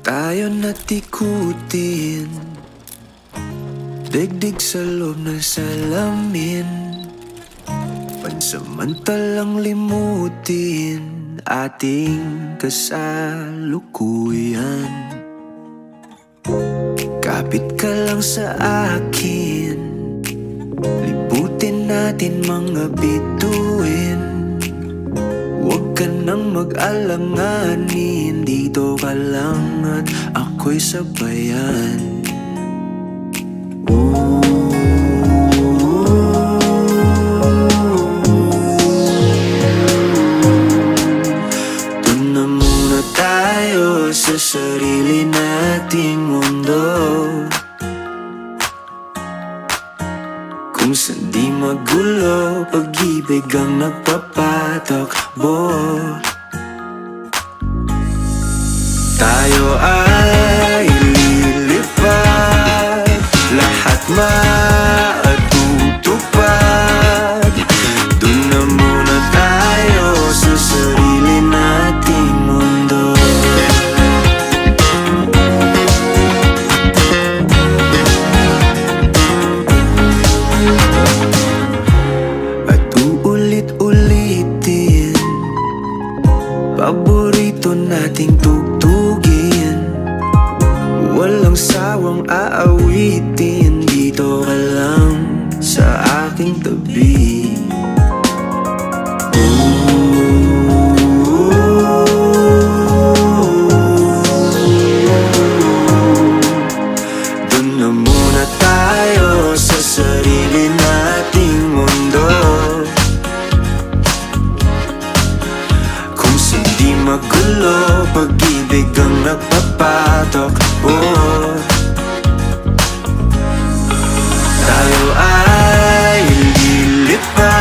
Tayo natikutin, digdig sa loob ng salamin. Pansamantalang limutin ating kasalukuyan. Kapit ka lang sa akin, libutin natin mga bituin. Huwag ka nang mag-alanganin, dito ka lang at ako'y sabayan. Doon na muna tayo sa sarili nating mundo, kung saan di magulo, pag-ibig ang nagpapatakbo. Tayo ay lilipad, lahat matutupad. Doon na muna tayo sa sarili nating mundo. Ulit-ulitin, paborito nating tugtugin. Walang sawang aawitin, dito ka lang sa aking tabi. Doon na muna tayo sa sarili nating mundo, kung hindi magulo, pag-ibig ang nagpapatakbo. Tayo ay lilipad,